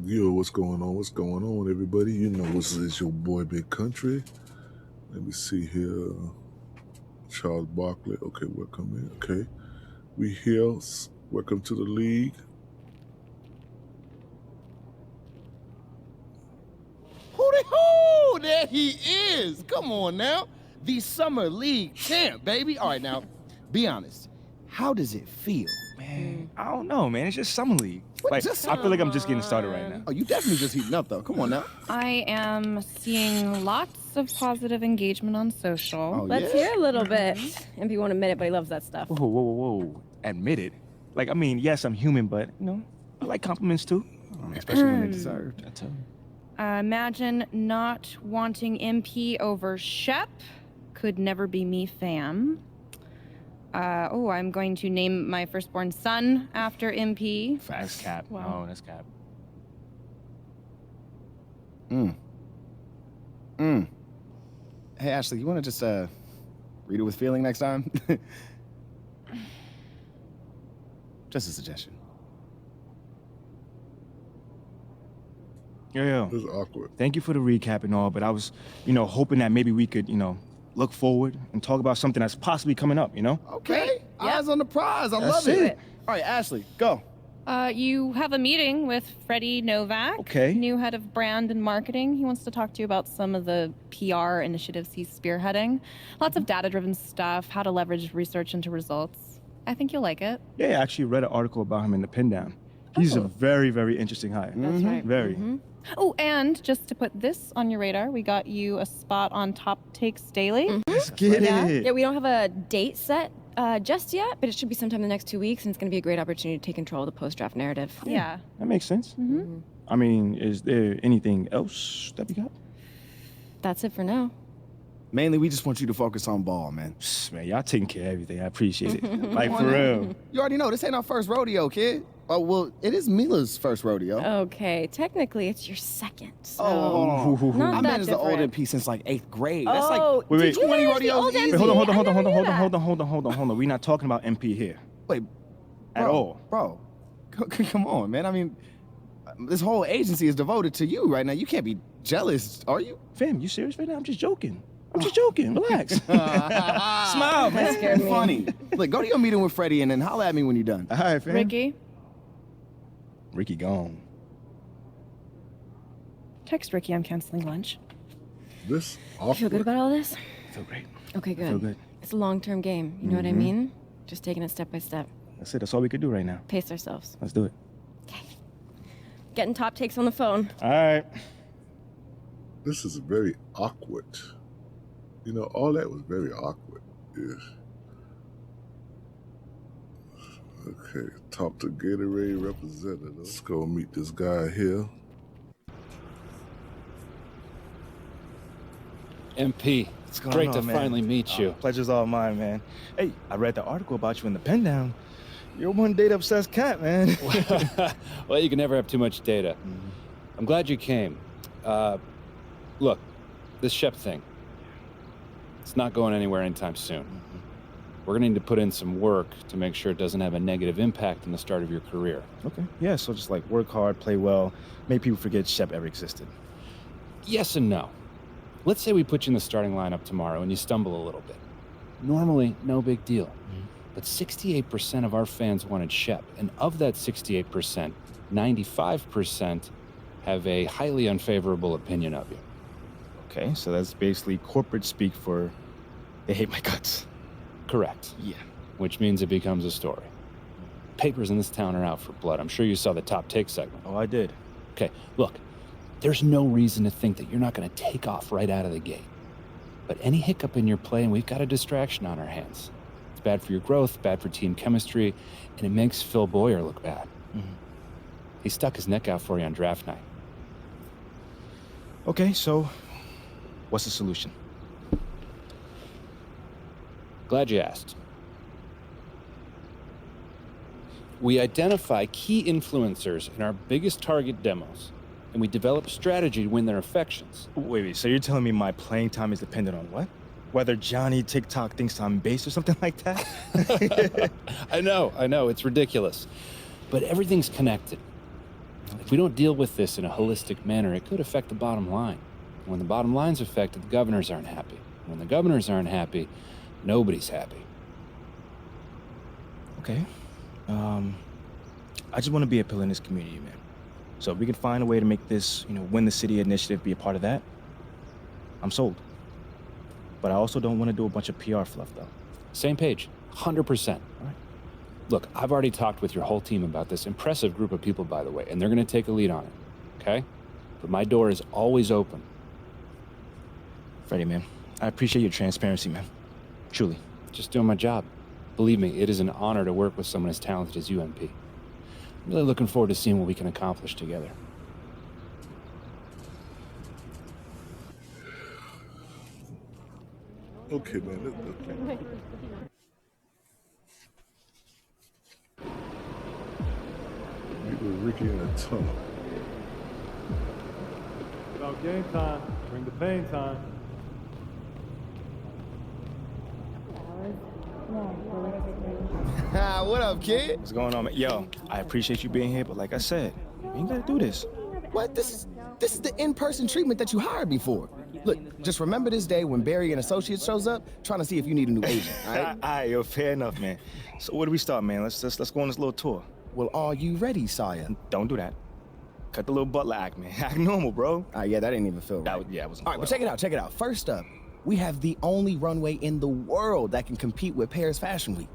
Yo, what's going on? What's going on, everybody? You know, this is your boy Big Country. Let me see here. Charles Barkley. Okay, welcome in. Okay. We here. Welcome to the league. Hooty-hoo! There he is! Come on now. The Summer League champ, baby. All right, now, be honest. How does it feel? Man, I don't know, man. It's just Summer League. What, Like, just I feel like I'm just getting started right now. Oh, you definitely just heating up, though. Come on now. I am seeing lots of positive engagement on social. Oh, Let's yeah? hear a little bit. MP won't admit it, but he loves that stuff. Whoa, whoa, whoa, whoa. Admit it. Like, I mean, yes, I'm human, but, you know, I like compliments too. Especially when they're deserved. I tell you. Imagine not wanting MP over Shep. Could never be me, fam. I'm going to name my firstborn son after MP. That's cap. Wow. No, that's cap. Hey, Ashley, you want to just, read it with feeling next time? Just a suggestion. Yo. This is awkward. Thank you for the recap and all, but I was, you know, hoping that maybe we could, you know, look forward and talk about something that's possibly coming up, you know? Okay. Eyes on the prize. I That's love it. it. All right, Ashley, go. You have a meeting with Freddie Novak, Okay. new head of brand and marketing. He wants to talk to you about some of the PR initiatives he's spearheading. Lots of data-driven stuff, how to leverage research into results. I think you'll like it. Yeah, I actually read an article about him in the Pin Down. He's a very, very interesting hire. That's right. Very. Oh, and just to put this on your radar, we got you a spot on Top Takes Daily. Let's get it. Yeah, we don't have a date set just yet, but it should be sometime in the next 2 weeks, and it's going to be a great opportunity to take control of the post-draft narrative. Yeah. That makes sense. I mean, is there anything else that we got? That's it for now. Mainly, we just want you to focus on ball, man. Man, y'all taking care of everything. I appreciate it. Like, for real. You already know, this ain't our first rodeo, kid. Oh, well, it is Mila's first rodeo. Okay, technically it's your second. So Oh, not I that met as the old different. MP since like 8th grade. That's Oh, like Wait, did you 20 manage the rodeos old easy. Wait, hold on. I never knew that. We're not talking about MP here Wait, at all. Bro, come on, man. I mean, this whole agency is devoted to you right now. You can't be jealous, are you? Fam, you serious right now? I'm just joking. Relax. Smile, man. That scared me. Funny. Look, go to your meeting with Freddie and then holla at me when you're done. All right, fam. Ricky, gone. text Ricky I'm canceling lunch. This You feel good awkward. about all this? Feel great. Okay, good. Feel good. It's a long-term game. You know what I mean? Just taking it step by step. That's it. That's all we could do right now. Pace ourselves. Let's do it. Okay. Getting top takes on the phone. All right. This is very awkward. You know, all that was very awkward. Yes. Okay, talk to Gatorade representative. Let's go meet this guy here. MP, it's great to finally meet you. Pleasure's all mine, man. Hey, I read the article about you in the Pen Down. You're one data-obsessed cat, man. Well, you can never have too much data. I'm glad you came. Look, this Shep thing, it's not going anywhere anytime soon. We're gonna need to put in some work to make sure it doesn't have a negative impact on the start of your career. Okay. Yeah, so just like work hard, play well, make people forget Shep ever existed. Yes and no. Let's say we put you in the starting lineup tomorrow and you stumble a little bit. Normally, no big deal. But 68% of our fans wanted Shep, and of that 68%, 95% have a highly unfavorable opinion of you. Okay, so that's basically corporate speak for they hate my guts. Correct. Yeah. Which means it becomes a story. Papers in this town are out for blood. I'm sure you saw the Top Take segment. Oh, I did. Okay, look, there's no reason to think that you're not going to take off right out of the gate. But any hiccup in your play, and we've got a distraction on our hands. It's bad for your growth, bad for team chemistry, and it makes Phil Boyer look bad. He stuck his neck out for you on draft night. Okay, so what's the solution? Glad you asked. We identify key influencers in our biggest target demos, and we develop strategy to win their affections. Wait, so you're telling me my playing time is dependent on what? Whether Johnny TikTok thinks I'm base or something like that? I know, it's ridiculous. But everything's connected. If we don't deal with this in a holistic manner, it could affect the bottom line. When the bottom line's affected, the governors aren't happy. When the governors aren't happy, nobody's happy. Okay. I just want to be a pillar in this community, man. So if we can find a way to make this, Win the City initiative be a part of that, I'm sold. But I also don't want to do a bunch of PR fluff, though. Same page, 100%. All right. Look, I've already talked with your whole team about this. Impressive group of people, by the way, and they're going to take a lead on it, okay? But my door is always open. Freddie, man, I appreciate your transparency, man. Truly. Just doing my job. Believe me, it is an honor to work with someone as talented as you, MP. I'm really looking forward to seeing what we can accomplish together. Okay, man. Meet with Ricky in a tunnel. About game time. Bring the pain time. What up, kid? What's going on, man? Yo, I appreciate you being here, but like I said, you ain't gotta do this. What? This is the in-person treatment that you hired me for. Look, just remember this day when Barry and Associates shows up, trying to see if you need a new agent, all right? All right, yo, fair enough, man. So where do we start, man? Let's go on this little tour. Well, are you ready, Sire? Don't do that. Cut the little butler act, man. Act normal, bro. Yeah, that didn't even feel right. It wasn't. All right, but check it out. First up, we have the only runway in the world that can compete with Paris Fashion Week.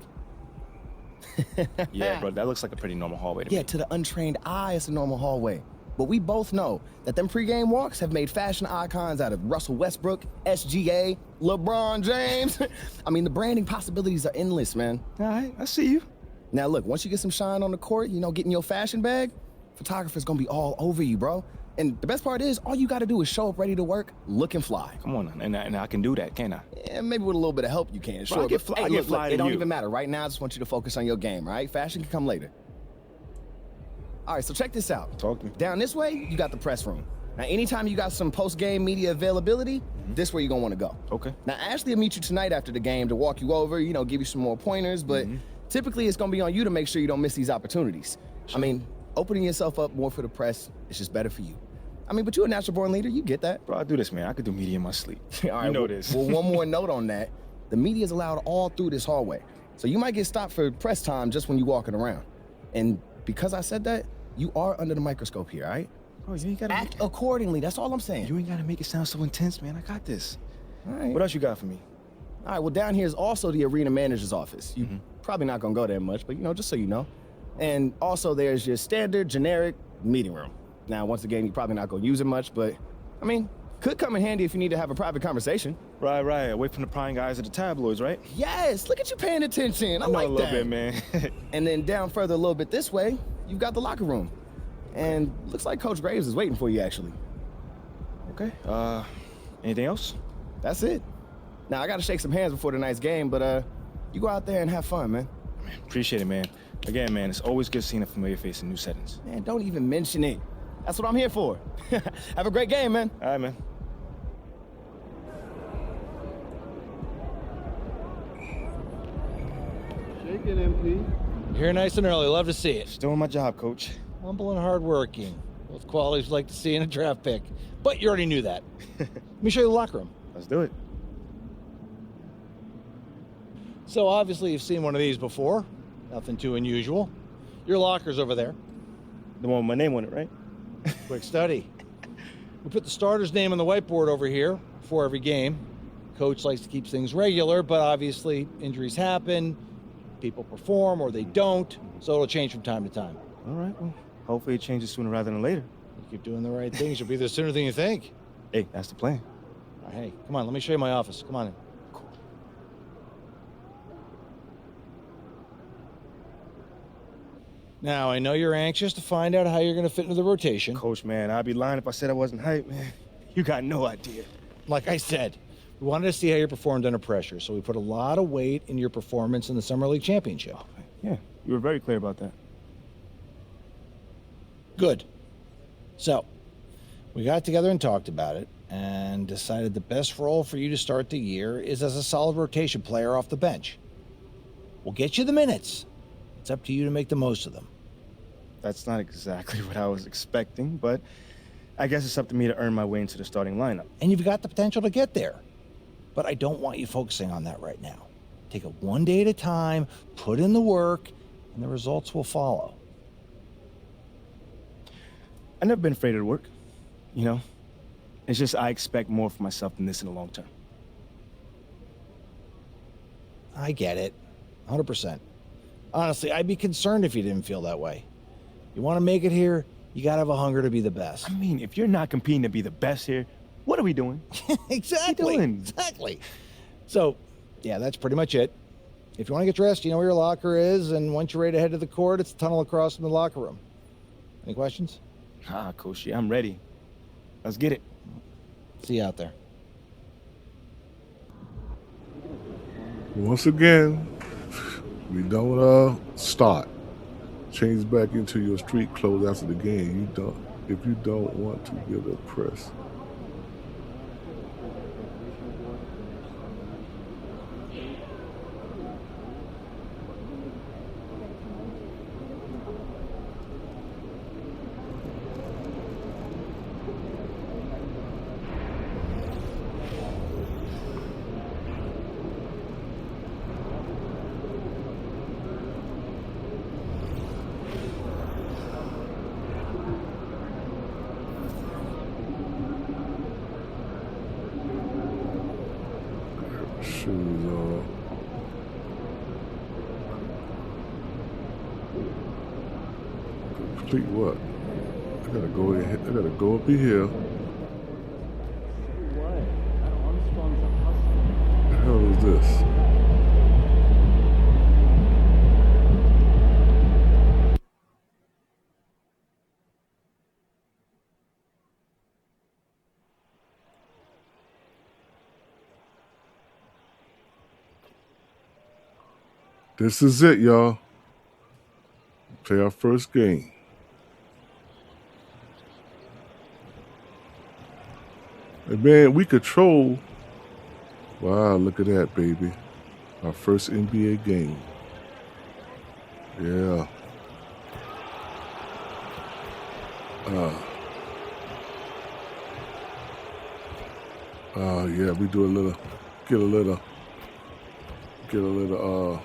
Yeah, bro, that looks like a pretty normal hallway to me. Yeah, to the untrained eye, it's a normal hallway. But we both know that them pregame walks have made fashion icons out of Russell Westbrook, SGA, LeBron James. I mean, the branding possibilities are endless, man. All right, I see you. Now, look, once you get some shine on the court, getting your fashion bag, photographer's gonna be all over you, bro. And the best part is, all you gotta do is show up ready to work, looking fly. Come on, and I can do that, can't I? Yeah, maybe with a little bit of help you can, sure. I get fly, Hey, I get look, fly it to don't you. even matter. Right now, I just want you to focus on your game, all right? Fashion can come later. All right, so check this out. Talk to me. Down this way, you got the press room. Now, anytime you got some post-game media availability, this where you're gonna wanna go. Okay. Now, Ashley will meet you tonight after the game to walk you over, give you some more pointers, but typically it's gonna be on you to make sure you don't miss these opportunities. I mean, opening yourself up more for the press is just better for you. I mean, but you're a natural-born leader, you get that. Bro, I do this, man. I could do media in my sleep. All right, you know well, this. Well, one more note on that. The media is allowed all through this hallway. So you might get stopped for press time just when you're walking around. And because I said that, you are under the microscope here, all right? Oh, you ain't gotta Act accordingly, that's all I'm saying. You ain't gotta make it sound so intense, man. I got this. All right. What else you got for me? All right, well, down here is also the arena manager's office. You probably not gonna go there much, but just so you know. And also there's your standard, generic meeting room. Now, once again, you're probably not gonna use it much, but, I mean, could come in handy if you need to have a private conversation. Right. Away from the prying guys at the tabloids, right? Yes, look at you paying attention. I know like a little that. bit, man. And then down further a little bit this way, you've got the locker room. And looks like Coach Graves is waiting for you, actually. Okay. Anything else? That's it. Now, I gotta shake some hands before tonight's game, but you go out there and have fun, man. Man, appreciate it, man. Again, man, it's always good seeing a familiar face in new settings. Man, don't even mention it. That's what I'm here for. Have a great game, man. All right, man. Shake it, MP. You're here nice and early. Love to see it. Just doing my job, Coach. Humble and hardworking. Both qualities we like to see in a draft pick. But you already knew that. Let me show you the locker room. Let's do it. So obviously you've seen one of these before. Nothing too unusual. Your locker's over there. The one with my name on it, right? Quick study. We put the starter's name on the whiteboard over here before every game. Coach likes to keep things regular, but obviously injuries happen, people perform or they don't, so it'll change from time to time. All right, well, hopefully it changes sooner rather than later. You keep doing the right things, you'll be there sooner than you think. Hey, that's the plan. All right, hey, come on, let me show you my office. Come on in. Now, I know you're anxious to find out how you're going to fit into the rotation. Coach, man, I'd be lying if I said I wasn't hyped, man. You got no idea. Like I said, we wanted to see how you performed under pressure, so we put a lot of weight in your performance in the Summer League Championship. Yeah, you were very clear about that. Good. So, we got together and talked about it, and decided the best role for you to start the year is as a solid rotation player off the bench. We'll get you the minutes. It's up to you to make the most of them. That's not exactly what I was expecting, but I guess it's up to me to earn my way into the starting lineup. And you've got the potential to get there. But I don't want you focusing on that right now. Take it one day at a time, put in the work, and the results will follow. I've never been afraid of the work, you know? It's just I expect more for myself than this in the long term. I get it. 100%. Honestly, I'd be concerned if you didn't feel that way. You want to make it here, you got to have a hunger to be the best. I mean, if you're not competing to be the best here, what are we doing? Exactly. What are you doing? Exactly. So, yeah, that's pretty much it. If you want to get dressed, you know where your locker is, and once you're ready to head to the court, it's the tunnel across from the locker room. Any questions? Coach, I'm ready. Let's get it. See you out there. Once again, we don't start. Change back into your street clothes after the game. If you don't want to get a press. Shoes on. Complete what? I gotta go in. I gotta go up in here. The hell is this? This is it, y'all. Play our first game. And man, we control. Wow, look at that, baby. Our first NBA game. Yeah. Yeah, we do a little, get a little, here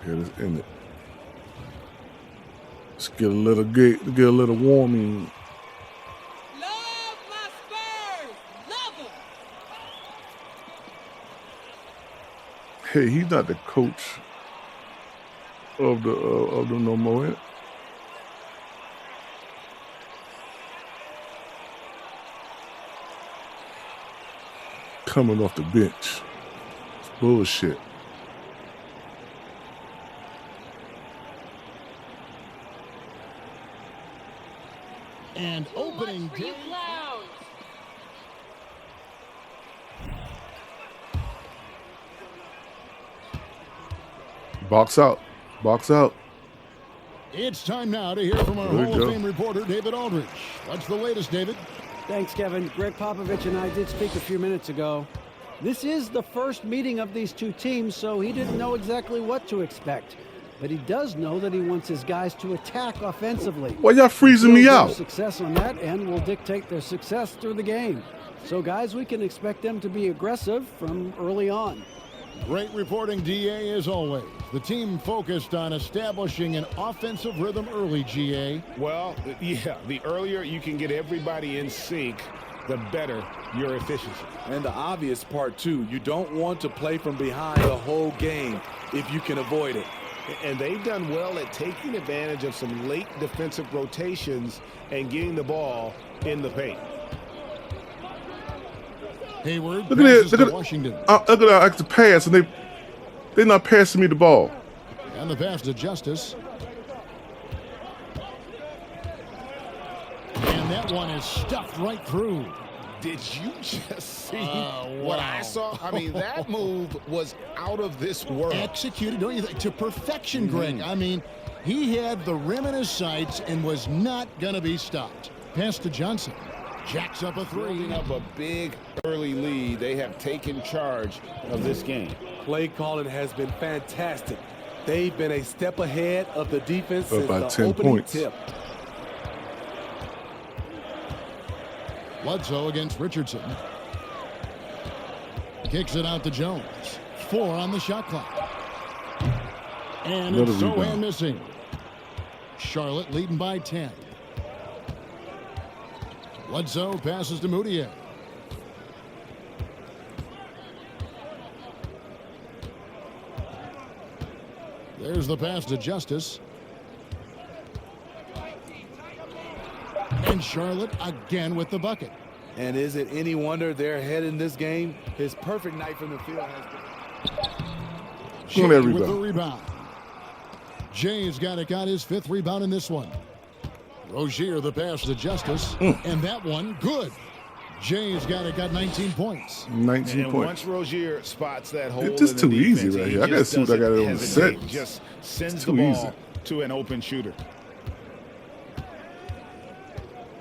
it is in it. Let's get a little warming. Love my Spurs! Love them! Hey, he's not the coach of the no more. Coming off the bench. It's bullshit. And opening for you day. clowns. Box out. Box out. It's time now to hear from our There we Hall go. of Fame reporter, David Aldrich. What's the latest, David? Thanks, Kevin. Greg Popovich and I did speak a few minutes ago. This is the first meeting of these two teams, so he didn't know exactly what to expect. But he does know that he wants his guys to attack offensively. Why y'all freezing me He'll out? have success on that and will dictate their success through the game. So, guys, we can expect them to be aggressive from early on. Great reporting, DA, as always. The team focused on establishing an offensive rhythm early, GA. Well, yeah, the earlier you can get everybody in sync, the better your efficiency. And the obvious part, too, you don't want to play from behind the whole game if you can avoid it. And they've done well at taking advantage of some late defensive rotations and getting the ball in the paint. Hayward Look at passes that. to Look at Washington. look at that. I have to pass, and they're not passing me the ball. And the pass to Justice. And that one is stuffed right through. Did you just see wow. what I saw? I mean, that move was out of this world. Executed, don't you think, to perfection, Greg. I mean, he had the rim in his sights and was not going to be stopped. Pass to Johnson. Jacks up a three. Building up a big early lead. They have taken charge of this game. Play calling has been fantastic. They've been a step ahead of the defense since by the 10 opening points. tip. Bledsoe against Richardson. Kicks it out to Jones. 4 on the shot clock. And Another it's Sochan rebound. missing. Charlotte leading by 10. Bledsoe passes to Moutier. There's the pass to Justice. And Charlotte again with the bucket. And is it any wonder they're ahead in this game? His perfect night from the field has been... Jay that with the rebound. rebound. Jay's got his 5th rebound in this one. Rozier the pass to Justice. And that one good. Jay's got 19 points. 19 And points. once Rozier spots that hole, It's just in the too easy defense, right he here. I gotta just see what I got doesn't on the hesitate. set. Just sends It's the too ball easy. to an open shooter.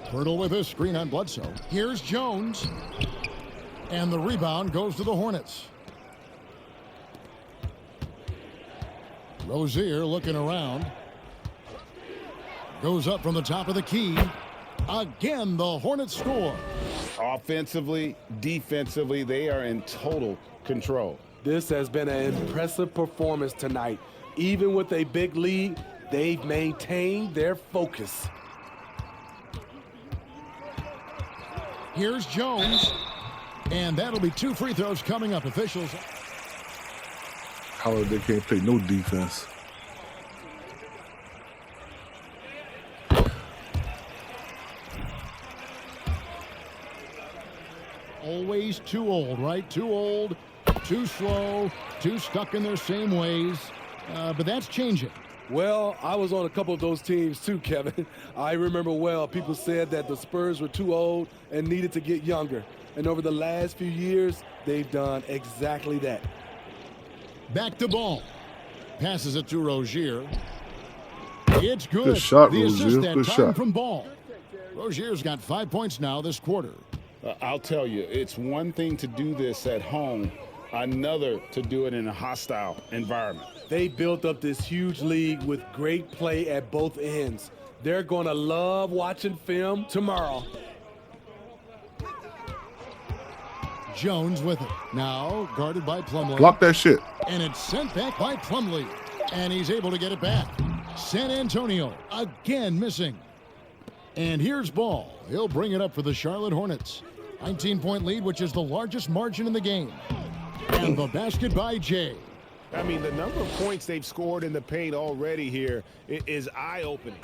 Pirtle with a screen on Bledsoe. Here's Jones. And the rebound goes to the Hornets. Rozier looking around. Goes up from the top of the key. Again, the Hornets score. Offensively, defensively, they are in total control. This has been an impressive performance tonight. Even with a big lead, they've maintained their focus. Here's Jones. And that'll be 2 free throws coming up. Officials. Holiday can't play no defense. Always too old, right? Too old, too slow, too stuck in their same ways. But that's changing. Well, I was on a couple of those teams too, Kevin. I remember well, people said that the Spurs were too old and needed to get younger. And over the last few years, they've done exactly that. Back to Ball. Passes it to Rozier. It's good. Good shot, The assist Rozier. that Good time shot. from Ball. Rozier's got 5 points now this quarter. I'll tell you, it's one thing to do this at home, another to do it in a hostile environment. They built up this huge league with great play at both ends. They're going to love watching film tomorrow. Jones with it. Now guarded by Plumlee. Block that shit. And it's sent back by Plumlee. And he's able to get it back. San Antonio again missing. And here's Ball. He'll bring it up for the Charlotte Hornets. 19-point lead, which is the largest margin in the game. And the basket by Jay. I mean, the number of points they've scored in the paint already here is eye-opening.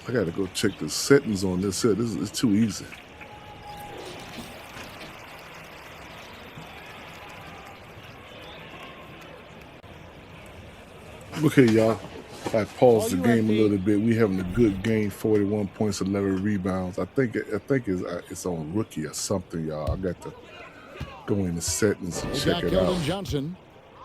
I gotta go check the settings on this set. It's too easy. Okay, y'all. I paused the game a little bit. We having a good game. 41 points, 11 rebounds. I think it's on rookie or something, y'all. I got to go in the settings and We check got it Keldon out. Johnson.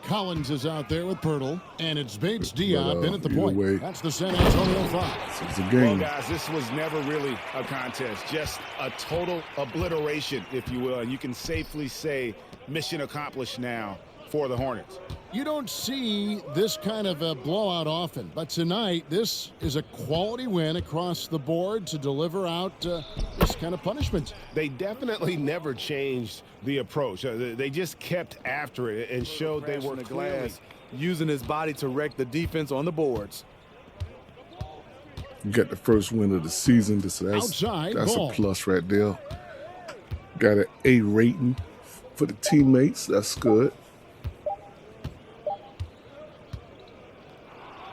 Collins is out there with Pirtle. And it's Bates Diop in at the either point. way, That's the San Antonio 5. it's a Well, game. guys, this was never really a contest. Just a total obliteration, if you will. And you can safely say mission accomplished now for the Hornets. You don't see this kind of a blowout often, but tonight this is a quality win across the board to deliver out this kind of punishment. They definitely never changed the approach. They just kept after it and showed they were the clearly glass, using his body to wreck the defense on the boards. You got the first win of the season. Outside That's ball. a plus right there. Got an A rating for the teammates. That's good.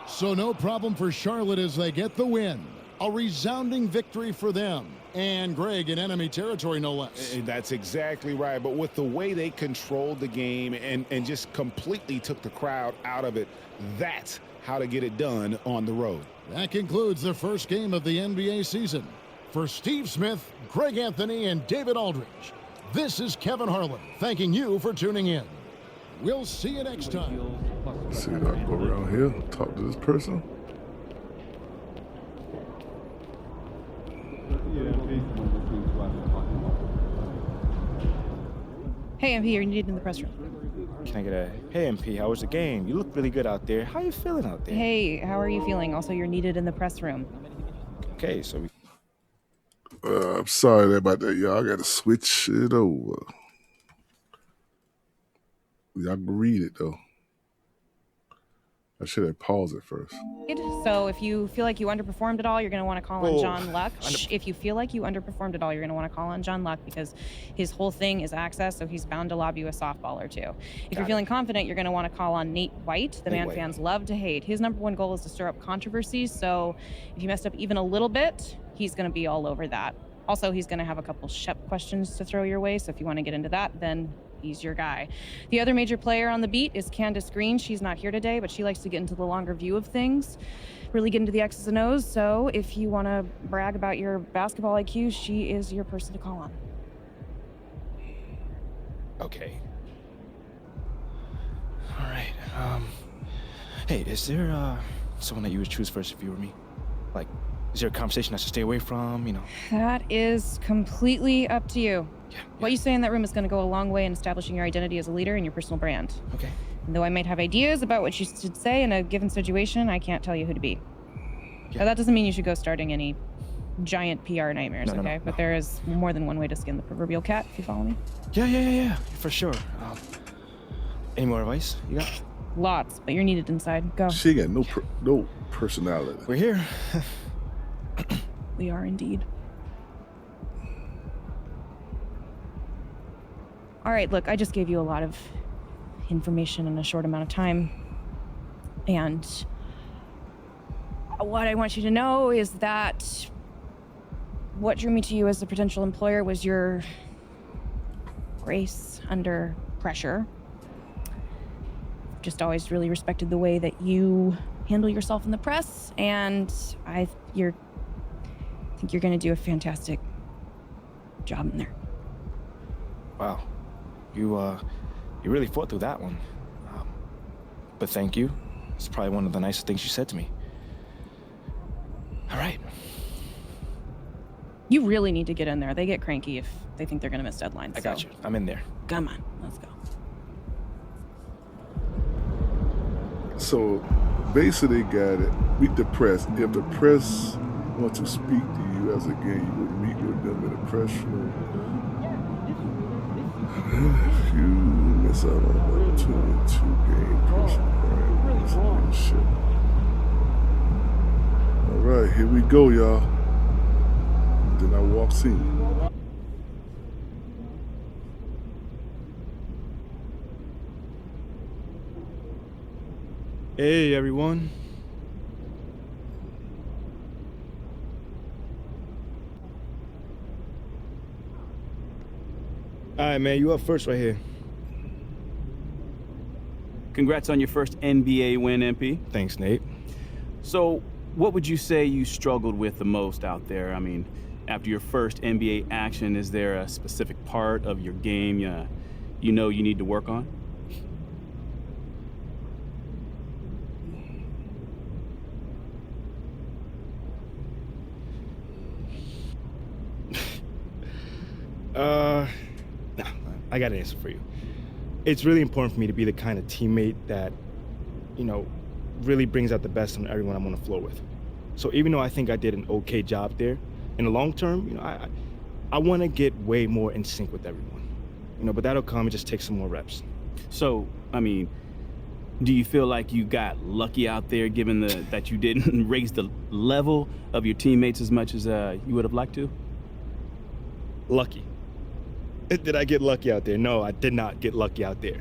So no problem for Charlotte as they get the win. A resounding victory for them. And Greg in enemy territory, no less. And that's exactly right. But with the way they controlled the game and just completely took the crowd out of it, that's how to get it done on the road. That concludes the first game of the NBA season. For Steve Smith, Greg Anthony, and David Aldridge, this is Kevin Harlan thanking you for tuning in. We'll see you next time. Let's see if I can go around here and talk to this person. Hey, MP, you're needed in the press room. Can I get a, hey, MP, how was the game? You look really good out there. How you feeling out there? Hey, how are you feeling? Also, you're needed in the press room. Okay, so we... I'm sorry about that, y'all. I got to switch it over. Y'all can read it, though. I should have paused it first. So if you feel like you underperformed at all, you're going to want to call on John Luck. If you feel like you underperformed at all, you're going to want to call on John Luck because his whole thing is access, so he's bound to lob you a softball or two. If you're feeling confident, you're going to want to call on Nate White, the man fans love to hate. His number one goal is to stir up controversies, so if you messed up even a little bit, he's going to be all over that. Also, he's going to have a couple Shep questions to throw your way, so if you want to get into that, then he's your guy. The other major player on the beat is Candace Green. She's not here today, but she likes to get into the longer view of things, really get into the X's and O's. So if you want to brag about your basketball IQ, she is your person to call on. Okay. All right. Hey, is there someone that you would choose first if you were me? Like, is there a conversation I should stay away from, you know? That is completely up to you. Yeah. What you say in that room is going to go a long way in establishing your identity as a leader and your personal brand. Okay. And though I might have ideas about what you should say in a given situation, I can't tell you who to be. Yeah. Now, that doesn't mean you should go starting any giant PR nightmares, okay? But there is more than one way to skin the proverbial cat, if you follow me. Yeah, for sure. Any more advice you got? Lots, but you're needed inside. Go. She got no personality. We're here. We are indeed. All right, look, I just gave you a lot of information in a short amount of time. And what I want you to know is that what drew me to you as a potential employer was your grace under pressure. Just always really respected the way that you handle yourself in the press, and I think you're going to do a fantastic job in there. Wow. You really fought through that one. But thank you. It's probably one of the nicest things you said to me. All right. You really need to get in there. They get cranky if they think they're going to miss deadlines. I got you. I'm in there. Come on, let's go. So basically, got it. Meet the press. If the press want to speak to you as a game, you would meet with them in the press room. If you miss out on the opportunity to gain personal brand shit. All right, here we go, y'all. Then I walks in. Hey, everyone. All right, man, you up first right here. Congrats on your first NBA win, MP. Thanks, Nate. So, what would you say you struggled with the most out there? I mean, after your first NBA action, is there a specific part of your game you know you need to work on? Nah, I got an answer for you. It's really important for me to be the kind of teammate that, really brings out the best in everyone I'm on the floor with. So even though I think I did an okay job there, in the long term, I want to get way more in sync with everyone. But that'll come. It just takes some more reps. So, I mean, do you feel like you got lucky out there, given that you didn't raise the level of your teammates as much as you would have liked to? Lucky. Did I get lucky out there? No, I did not get lucky out there.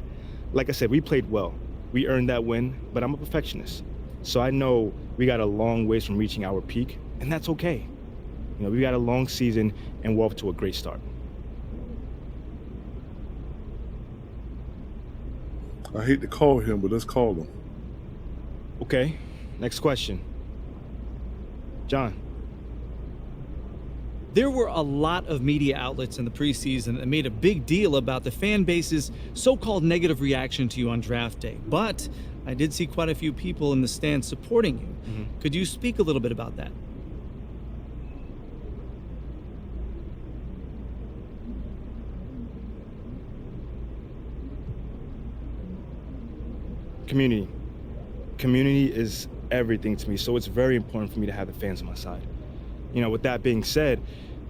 Like I said, we played well. We earned that win, but I'm a perfectionist. So I know we got a long ways from reaching our peak, and that's okay. We got a long season, and we're off to a great start. I hate to call him, but let's call him. Okay, next question. John. There were a lot of media outlets in the preseason that made a big deal about the fan base's so-called negative reaction to you on draft day. But I did see quite a few people in the stands supporting you. Mm-hmm. Could you speak a little bit about that? Community. Community is everything to me, so it's very important for me to have the fans on my side. You know, with that being said,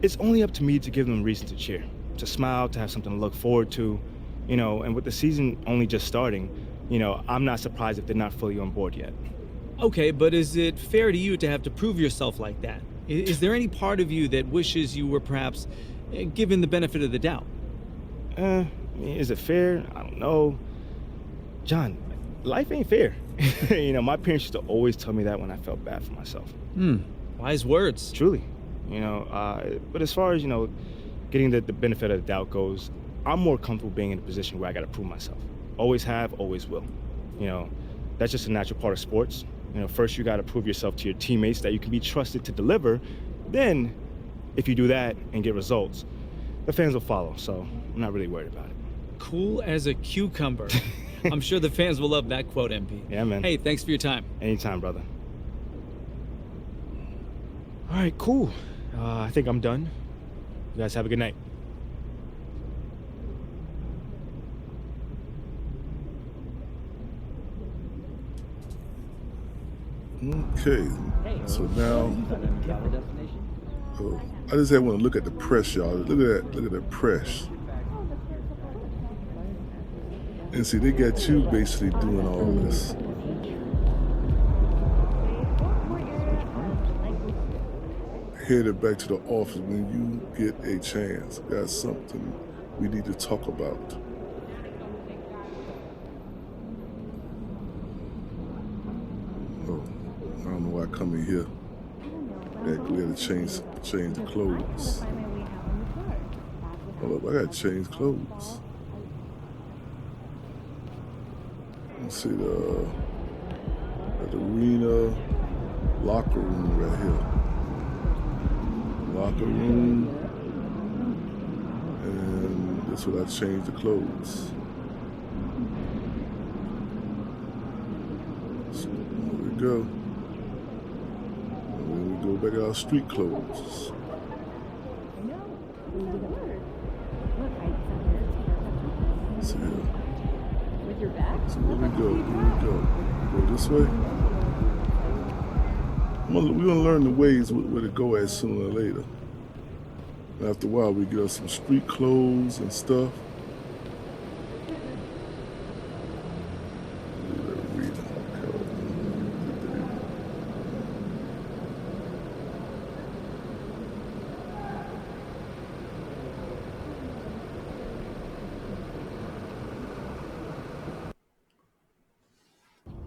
it's only up to me to give them reason to cheer, to smile, to have something to look forward to, you know, and with the season only just starting, you know, I'm not surprised if they're not fully on board yet. Okay, but is it fair to you to have to prove yourself like that? Is there any part of you that wishes you were perhaps given the benefit of the doubt? Is it fair? I don't know. John, life ain't fair. You know, my parents used to always tell me that when I felt bad for myself. Wise words. Truly. You know, but as far as, you know, getting the benefit of the doubt goes, I'm more comfortable being in a position where I got to prove myself. Always have, always will. You know, that's just a natural part of sports. You know, first you got to prove yourself to your teammates that you can be trusted to deliver. Then, if you do that and get results, the fans will follow. So I'm not really worried about it. Cool as a cucumber. I'm sure the fans will love that quote, MP. Yeah, man. Hey, thanks for your time. Anytime, brother. All right, cool. I think I'm done. You guys have a good night. Okay, so now, I just want to look at the press, y'all. Look at that press. And see, they got you basically doing all this. Headed back to the office when you get a chance. Got something we need to talk about. Oh, I don't know why I come in here. We gotta change the clothes. Hold up, I gotta change clothes. Let's see the arena locker room right here. Locker room, and that's what I changed the clothes. So there we go. And then we go back to our street clothes. So, so where we go? Go this way. We're gonna learn the ways where to go at sooner or later. After a while, we get us some street clothes and stuff.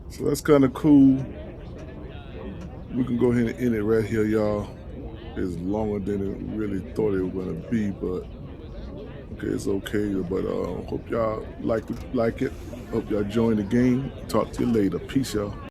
So that's kind of cool. We can go ahead and end it right here, y'all. It's longer than it really thought it was gonna be, but okay, it's okay. But hope y'all like it. Hope y'all join the game. Talk to you later. Peace, y'all.